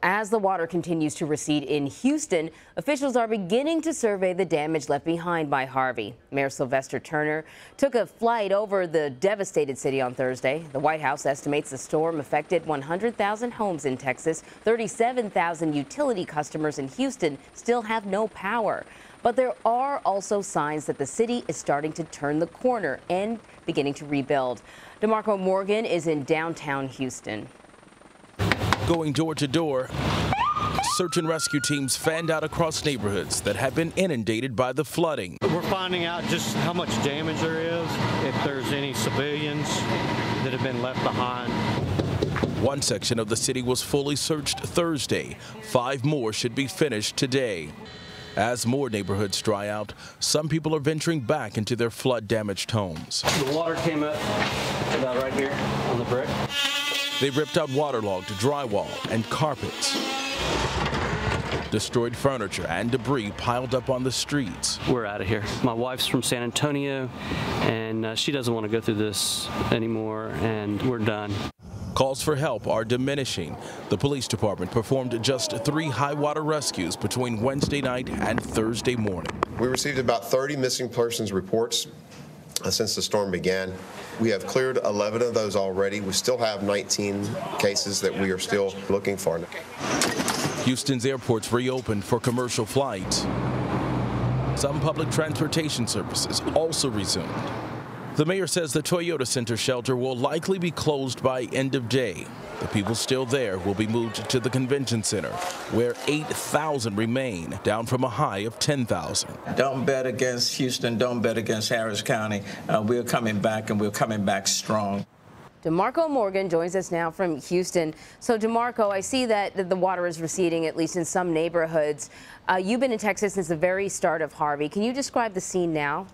As the water continues to recede in Houston, officials are beginning to survey the damage left behind by Harvey. Mayor Sylvester Turner took a flight over the devastated city on Thursday. The White House estimates the storm affected 100,000 homes in Texas. 37,000 utility customers in Houston still have no power. But there are also signs that the city is starting to turn the corner and beginning to rebuild. DeMarco Morgan is in downtown Houston. Going door to door, search and rescue teams fanned out across neighborhoods that have been inundated by the flooding. We're finding out just how much damage there is, if there's any civilians that have been left behind. One section of the city was fully searched Thursday. 5 more should be finished today. As more neighborhoods dry out, some people are venturing back into their flood-damaged homes. The water came up about right here on the brick. They ripped out waterlogged drywall and carpets. Destroyed furniture and debris piled up on the streets. We're out of here. My wife's from San Antonio, and she doesn't want to go through this anymore, and we're done. Calls for help are diminishing. The police department performed just 3 high-water rescues between Wednesday night and Thursday morning. We received about 30 missing persons reports since the storm began. We have cleared 11 of those already. We still have 19 cases that we are still looking for. Houston's airports reopened for commercial flights. Some public transportation services also resumed. The mayor says the Toyota Center shelter will likely be closed by end of day. The people still there will be moved to the convention center, where 8,000 remain, down from a high of 10,000. Don't bet against Houston. Don't bet against Harris County. We're coming back, and we're coming back strong. DeMarco Morgan joins us now from Houston. So, DeMarco, I see that the water is receding, at least in some neighborhoods. You've been in Texas since the very start of Harvey. Can you describe the scene now?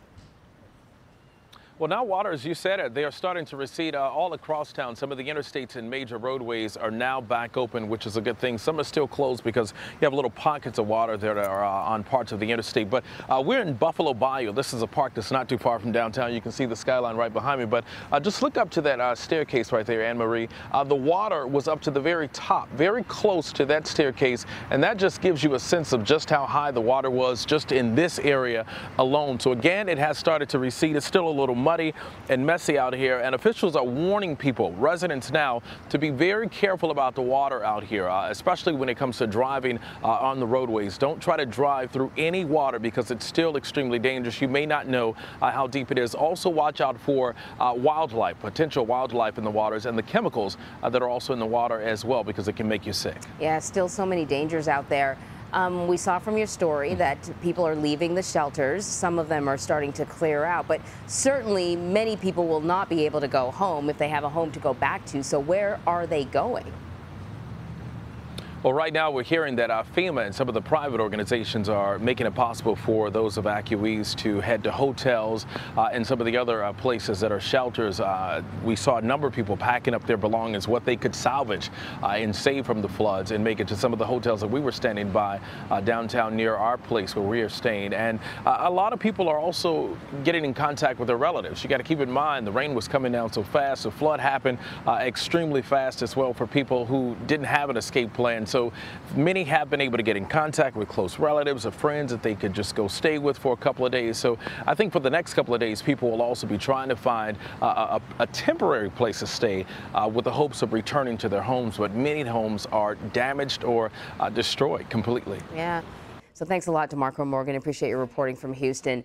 Well, now water, as you said, they are starting to recede all across town. Some of the interstates and major roadways are now back open, which is a good thing. Some are still closed because you have little pockets of water that are on parts of the interstate. But we're in Buffalo Bayou. This is a park that's not too far from downtown. You can see the skyline right behind me. But just look up to that staircase right there, Anne Marie. The water was up to the very top, very close to that staircase. And that just gives you a sense of just how high the water was just in this area alone. So again, it has started to recede. It's still a little muddy and messy out here, and officials are warning people, residents now, to be very careful about the water out here, especially when it comes to driving on the roadways. Don't try to drive through any water because it's still extremely dangerous. You may not know how deep it is. Also watch out for wildlife, potential wildlife in the waters, and the chemicals that are also in the water as well, because it can make you sick. Yeah, still so many dangers out there. We saw from your story that people are leaving the shelters. Some of them are starting to clear out, but certainly many people will not be able to go home if they have a home to go back to. So where are they going? Well, right now we're hearing that FEMA and some of the private organizations are making it possible for those evacuees to head to hotels and some of the other places that are shelters. We saw a number of people packing up their belongings, what they could salvage and save from the floods, and make it to some of the hotels that we were standing by downtown near our place where we are staying. And a lot of people are also getting in contact with their relatives. You got to keep in mind the rain was coming down so fast. The flood happened extremely fast as well for people who didn't have an escape plan. So many have been able to get in contact with close relatives or friends that they could just go stay with for a couple of days. So I think for the next couple of days, people will also be trying to find a temporary place to stay with the hopes of returning to their homes. But many homes are damaged or destroyed completely. Yeah. So thanks a lot, DeMarco Morgan. Appreciate your reporting from Houston.